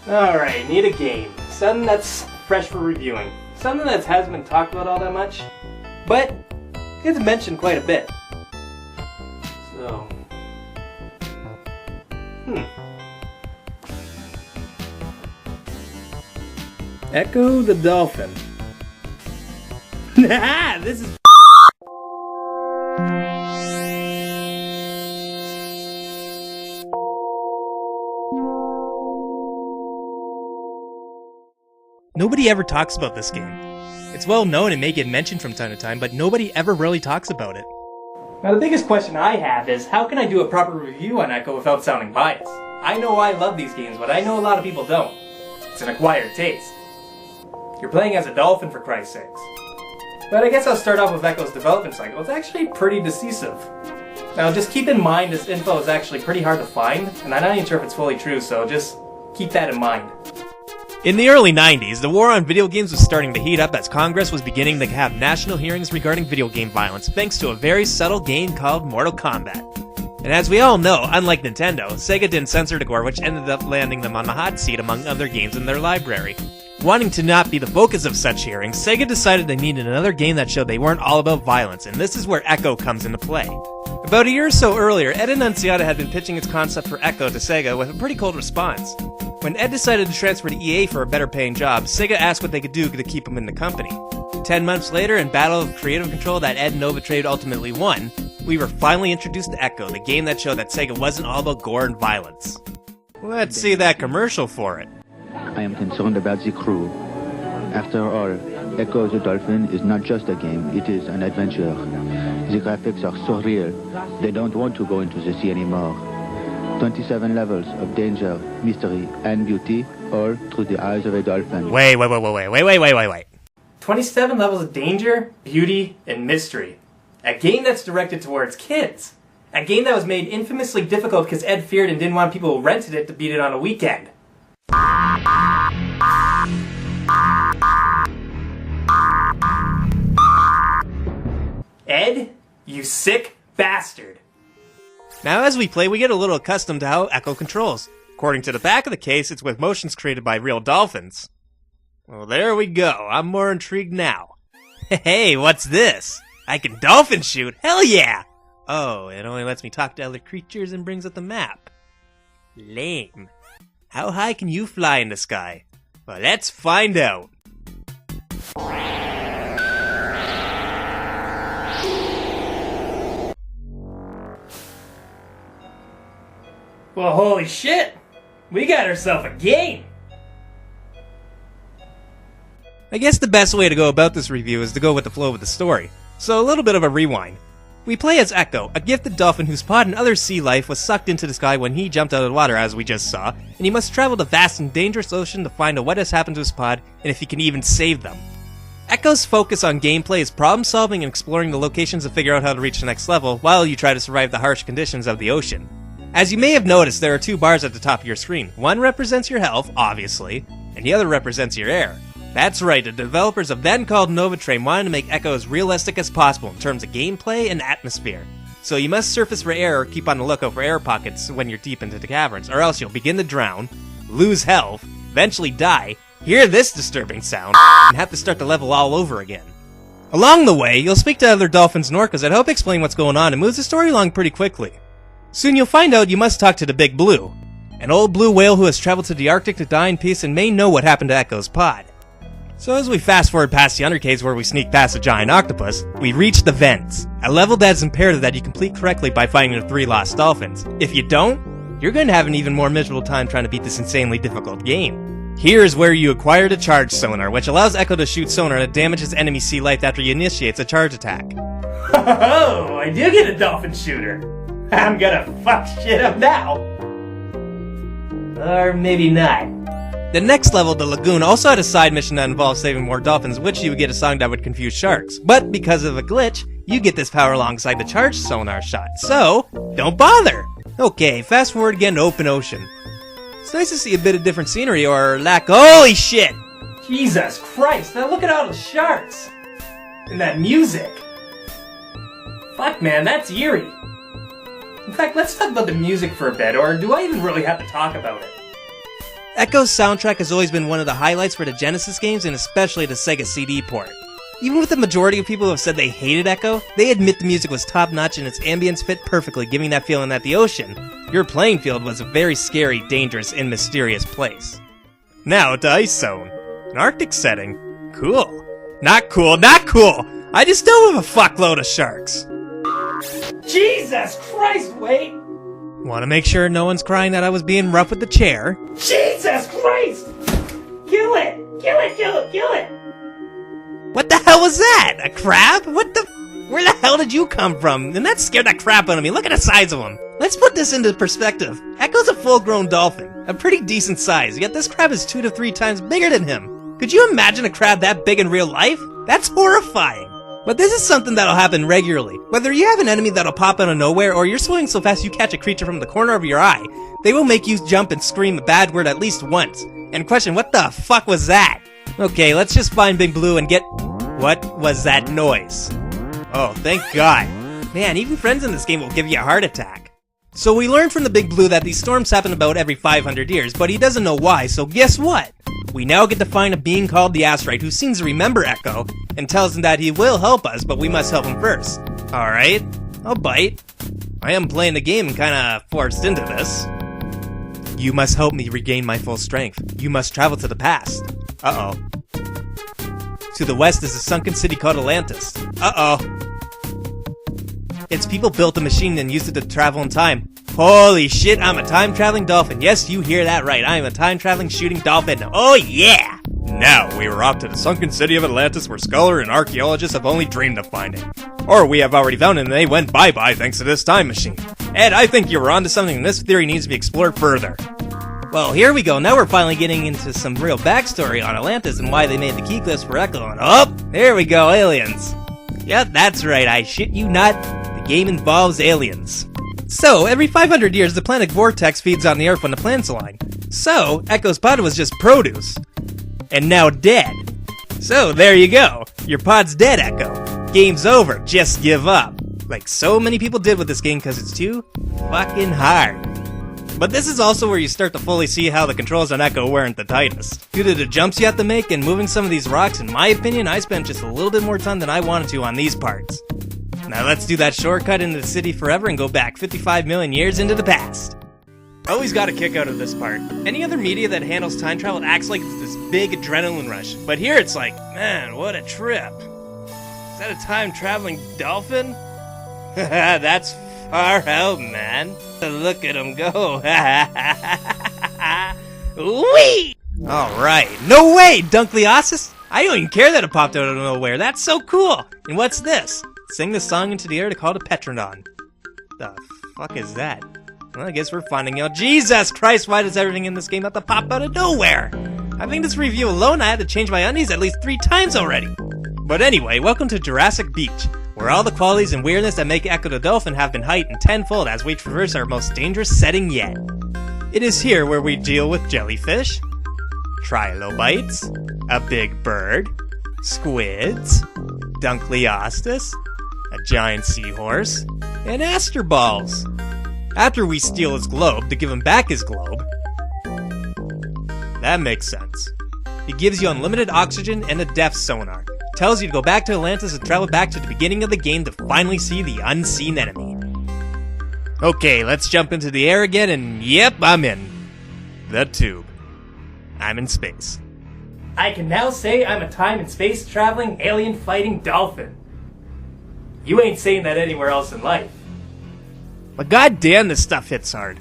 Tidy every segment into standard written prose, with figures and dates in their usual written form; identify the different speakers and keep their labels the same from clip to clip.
Speaker 1: Alright, need a game. Something that's fresh for reviewing. Something that hasn't been talked about all that much, but it's mentioned quite a bit. So... Ecco the Dolphin. This is...
Speaker 2: Nobody ever talks about this game. It's well known and may get mentioned from time to time, but nobody ever really talks about it.
Speaker 1: Now the biggest question I have is, how can I do a proper review on Ecco without sounding biased? I know I love these games, but I know a lot of people don't. It's an acquired taste. You're playing as a dolphin, for Christ's sakes. But I guess I'll start off with Ecco's development cycle. It's actually pretty decisive. Now just keep in mind this info is actually pretty hard to find, and I'm not even sure if it's fully true, so just keep that in mind.
Speaker 2: In the early 90s, the war on video games was starting to heat up as Congress was beginning to have national hearings regarding video game violence thanks to a very subtle game called Mortal Kombat. And as we all know, unlike Nintendo, Sega didn't censor the gore, which ended up landing them on the hot seat among other games in their library. Wanting to not be the focus of such hearings, Sega decided they needed another game that showed they weren't all about violence, and this is where Ecco comes into play. About a year or so earlier, Ed Annunziata had been pitching its concept for Ecco to Sega with a pretty cold response. When Ed decided to transfer to EA for a better paying job, Sega asked what they could do to keep him in the company. 10 months later, in battle of creative control that Ed and Novatrade ultimately won, we were finally introduced to Ecco, the game that showed that Sega wasn't all about gore and violence. Let's see that commercial for it.
Speaker 3: I am concerned about the crew. After all, Ecco the Dolphin is not just a game, it is an adventure. The graphics are surreal. They don't want to go into the sea anymore. 27 levels of danger, mystery, and beauty, all through the eyes of a dolphin.
Speaker 2: Wait.
Speaker 1: 27 levels of danger, beauty, and mystery. A game that's directed towards kids. A game that was made infamously difficult because Ed feared and didn't want people who rented it to beat it on a weekend. Ed, you sick bastard.
Speaker 2: Now as we play, we get a little accustomed to how Ecco controls. According to the back of the case, it's with motions created by real dolphins. Well, there we go. I'm more intrigued now. Hey, what's this? I can dolphin shoot? Hell yeah! Oh, it only lets me talk to other creatures and brings up the map. Lame. How high can you fly in the sky? Well, let's find out.
Speaker 1: Well, holy shit! We got ourselves a game!
Speaker 2: I guess the best way to go about this review is to go with the flow of the story. So a little bit of a rewind. We play as Ecco, a gifted dolphin whose pod and other sea life was sucked into the sky when he jumped out of the water, as we just saw, and he must travel the vast and dangerous ocean to find out what has happened to his pod and if he can even save them. Ecco's focus on gameplay is problem solving and exploring the locations to figure out how to reach the next level while you try to survive the harsh conditions of the ocean. As you may have noticed, there are two bars at the top of your screen. One represents your health, obviously, and the other represents your air. That's right, the developers of then called Novatrade wanted to make Ecco as realistic as possible in terms of gameplay and atmosphere. So you must surface for air or keep on the lookout for air pockets when you're deep into the caverns, or else you'll begin to drown, lose health, eventually die, hear this disturbing sound, and have to start the level all over again. Along the way, you'll speak to other dolphins and orcas that help explain what's going on and moves the story along pretty quickly. Soon you'll find out you must talk to the Big Blue, an old blue whale who has traveled to the Arctic to die in peace and may know what happened to Ecco's pod. So as we fast forward past the Undercaves where we sneak past a giant octopus, we reach the Vents, a level that is imperative that you complete correctly by finding the 3 lost dolphins. If you don't, you're going to have an even more miserable time trying to beat this insanely difficult game. Here's where you acquire the charge sonar, which allows Ecco to shoot sonar that damages enemy sea life after he initiates a charge attack.
Speaker 1: Oh, I do get a dolphin shooter. I'm gonna fuck shit up now. Or maybe not.
Speaker 2: The next level, the Lagoon, also had a side mission that involved saving more dolphins, which you would get a song that would confuse sharks. But because of a glitch, you get this power alongside the charge sonar shot, so don't bother! Okay, fast forward again to open ocean. It's nice to see a bit of different scenery, or lack— holy shit!
Speaker 1: Jesus Christ, now look at all the sharks! And that music! Fuck man, that's eerie! In fact, let's talk about the music for a bit, or do I even really have to talk about it?
Speaker 2: Echo's soundtrack has always been one of the highlights for the Genesis games, and especially the Sega CD port. Even with the majority of people who have said they hated Echo, they admit the music was top-notch and its ambience fit perfectly, giving that feeling that the ocean, your playing field, was a very scary, dangerous, and mysterious place. Now to Ice Zone. An Arctic setting. Cool. Not cool, not cool! I just dealt with a fuckload of sharks.
Speaker 1: Jesus Christ, wait!
Speaker 2: Want to make sure no one's crying that I was being rough with the chair.
Speaker 1: Jesus Christ! Kill it! Kill it, kill it, kill it!
Speaker 2: What the hell was that? A crab? Where the hell did you come from? And that scared the crap out of me. Look at the size of him. Let's put this into perspective. Echo's a full-grown dolphin, a pretty decent size, yet this crab is 2 to 3 times bigger than him. Could you imagine a crab that big in real life? That's horrifying. But this is something that'll happen regularly. Whether you have an enemy that'll pop out of nowhere, or you're swimming so fast you catch a creature from the corner of your eye, they will make you jump and scream a bad word at least once. And question, what the fuck was that? Okay, let's just find Big Blue and get... What was that noise? Oh, thank God. Man, even friends in this game will give you a heart attack. So we learned from the Big Blue that these storms happen about every 500 years, but he doesn't know why, so guess what? We now get to find a being called the Asteroid who seems to remember Echo, and tells him that he will help us, but we must help him first. Alright, I'll bite. I am playing the game and kinda forced into this. You must help me regain my full strength. You must travel to the past. Uh-oh. To the west is a sunken city called Atlantis. Uh-oh. Its people built a machine and used it to travel in time. Holy shit, I'm a time-traveling dolphin. Yes, you hear that right. I am a time-traveling shooting dolphin. Oh yeah! Now, we were off to the sunken city of Atlantis where scholars and archaeologists have only dreamed of finding. Or we have already found it and they went bye-bye thanks to this time machine. Ed, I think you were onto something and this theory needs to be explored further. Well, here we go. Now we're finally getting into some real backstory on Atlantis and why they made the key cliffs for Echo. And oh, there we go, aliens. Yep, that's right, I shit you not. The game involves aliens. So, every 500 years, the planet Vortex feeds on the Earth when the planets align. So, Echo's pod was just produce. And now dead. So, there you go. Your pod's dead, Echo. Game's over. Just give up. Like so many people did with this game because it's too fucking hard. But this is also where you start to fully see how the controls on Echo weren't the tightest. Due to the jumps you have to make and moving some of these rocks, in my opinion, I spent just a little bit more time than I wanted to on these parts. Now let's do that shortcut into the city forever and go back 55 million years into the past. Always got a kick out of this part. Any other media that handles time travel acts like it's this big adrenaline rush, but here it's like, man, what a trip. Is that a time-traveling dolphin? That's far out, man. Look at him go. Whee! Alright. No way, Dunkleosis! I don't even care that it popped out of nowhere. That's so cool! And what's this? Sing the song into the air to call it a Petrodon. The fuck is that? Well, I guess we're finding out. Jesus Christ, why does everything in this game have to pop out of nowhere? I think this review alone, I had to change my undies at least 3 times already. But anyway, welcome to Jurassic Beach, where all the qualities and weirdness that make Ecco the Dolphin have been heightened tenfold as we traverse our most dangerous setting yet. It is here where we deal with jellyfish, trilobites, a big bird, squids, Dunkleosteus, a giant seahorse, and asterballs. After we steal his globe to give him back his globe. That makes sense. He gives you unlimited oxygen and a depth sonar. Tells you to go back to Atlantis and travel back to the beginning of the game to finally see the unseen enemy. Okay, let's jump into the air again and yep, I'm in. The tube. I'm in space.
Speaker 1: I can now say I'm a time and space traveling alien fighting dolphin. You ain't saying that anywhere else in life.
Speaker 2: But goddamn, this stuff hits hard.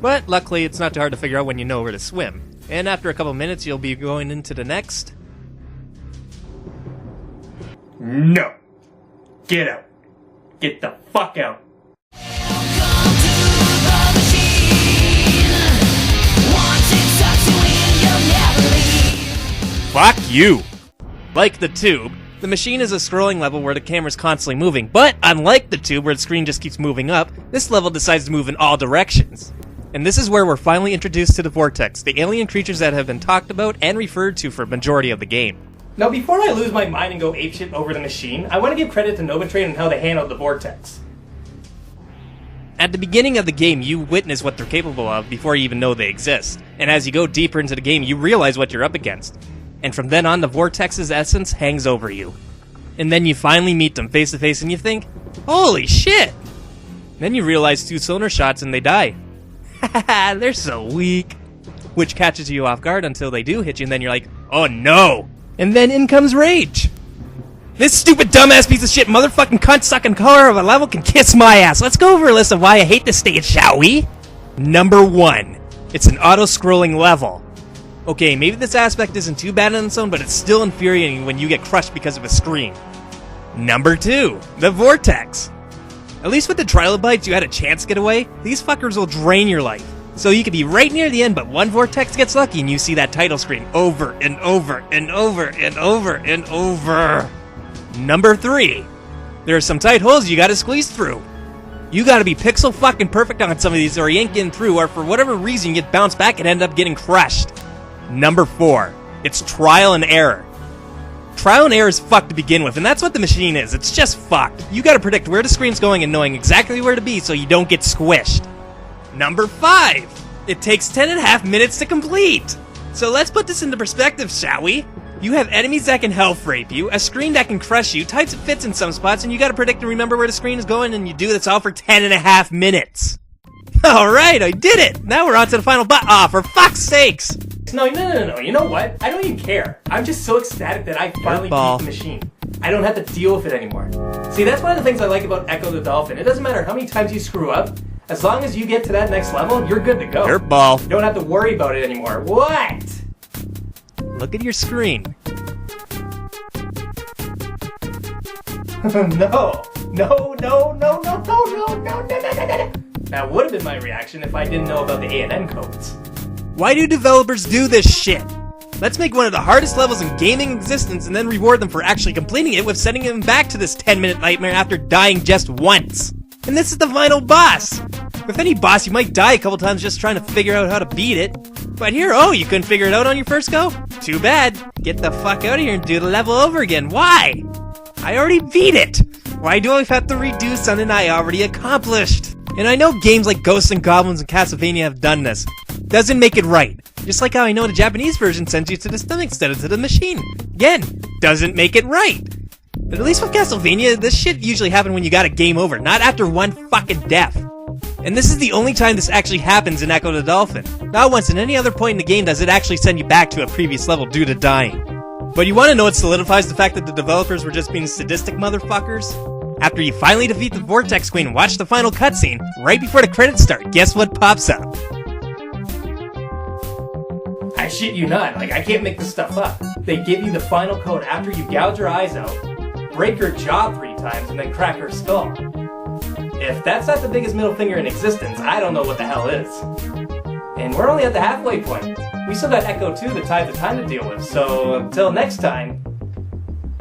Speaker 2: But luckily, it's not too hard to figure out when you know where to swim. And after a couple minutes, you'll be going into the next...
Speaker 1: No. Get out. Get the fuck out.
Speaker 2: Fuck you! Like the tube, the machine is a scrolling level where the camera's constantly moving, but unlike the tube where the screen just keeps moving up, this level decides to move in all directions. And this is where we're finally introduced to the Vortex, the alien creatures that have been talked about and referred to for the majority of the game.
Speaker 1: Now before I lose my mind and go apeshit over the machine, I want to give credit to Novatrain and how they handled the Vortex.
Speaker 2: At the beginning of the game, you witness what they're capable of before you even know they exist. And as you go deeper into the game, you realize what you're up against. And from then on, the Vortex's essence hangs over you. And then you finally meet them face to face and you think, holy shit! Then you realize 2 sonar shots and they die. Haha, they're so weak. Which catches you off guard until they do hit you and then you're like, oh no! And then in comes rage. This stupid dumbass piece of shit motherfucking cunt-sucking color of a level can kiss my ass. Let's go over a list of why I hate this stage, shall we? Number 1. It's an auto-scrolling level. Okay, maybe this aspect isn't too bad on its own, but it's still infuriating when you get crushed because of a screen. Number 2. The Vortex. At least with the trilobites you had a chance to get away. These fuckers will drain your life. So you could be right near the end, but one Vortex gets lucky and you see that title screen over and over and over and over and over. Number 3. There are some tight holes you gotta squeeze through. You gotta be pixel fucking perfect on some of these or you ain't getting through, or for whatever reason you get bounced back and end up getting crushed. Number 4. It's trial and error. Trial and error is fucked to begin with, and that's what the machine is. It's just fucked. You gotta predict where the screen's going and knowing exactly where to be so you don't get squished. Number 5. It takes 10.5 minutes to complete. So let's put this into perspective, shall we? You have enemies that can health rape you, a screen that can crush you, types of fits in some spots, and you gotta predict and remember where the screen is going, and you do this all for 10.5 minutes. Alright, I did it! Now we're on to the final Aw, for fuck's sakes!
Speaker 1: No, you know what? I don't even care. I'm just so ecstatic that I finally beat the machine. I don't have to deal with it anymore. See, that's one of the things I like about Ecco the Dolphin. It doesn't matter how many times you screw up, as long as you get to that next level, you're good to go.
Speaker 2: Dirtball.
Speaker 1: You don't have to worry about it anymore. What?
Speaker 2: Look at your screen.
Speaker 1: No. That would have been my reaction if I didn't know about the A&N codes.
Speaker 2: Why do developers do this shit? Let's make one of the hardest levels in gaming existence and then reward them for actually completing it with sending them back to this 10-minute nightmare after dying just once. And this is the final boss. With any boss, you might die a couple times just trying to figure out how to beat it. But here, oh, you couldn't figure it out on your first go? Too bad. Get the fuck out of here and do the level over again. Why? I already beat it. Why do I have to redo something I already accomplished? And I know games like Ghosts and Goblins and Castlevania have done this. Doesn't make it right. Just like how I know the Japanese version sends you to the stomach instead of to the machine. Again, doesn't make it right. But at least with Castlevania, this shit usually happened when you got a game over, not after one fucking death. And this is the only time this actually happens in Ecco the Dolphin. Not once at any other point in the game does it actually send you back to a previous level due to dying. But you want to know what solidifies the fact that the developers were just being sadistic motherfuckers? After you finally defeat the Vortex Queen and watch the final cutscene, right before the credits start, guess what pops up?
Speaker 1: I shit you not, I can't make this stuff up. They give you the final code after you gouge her eyes out, break her jaw 3 times, and then crack her skull. If that's not the biggest middle finger in existence, I don't know what the hell is. And we're only at the halfway point. We still got Ecco 2, the Tide of Time to deal with, so until next time,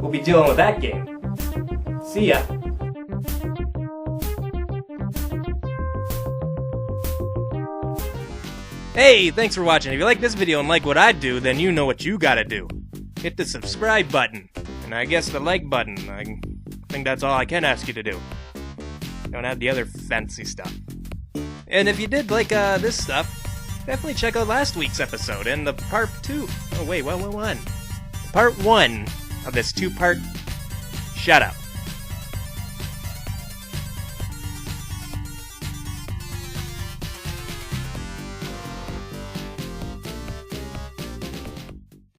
Speaker 1: we'll be dealing with that game. See ya.
Speaker 2: Hey, thanks for watching. If you like this video and like what I do, then you know what you gotta do. Hit the subscribe button, and I guess the like button. I think that's all I can ask you to do. Don't have the other fancy stuff. And if you did like this stuff, definitely check out last week's episode and the part 2. Oh wait, what? Part 1 of this 2-part. Shut up.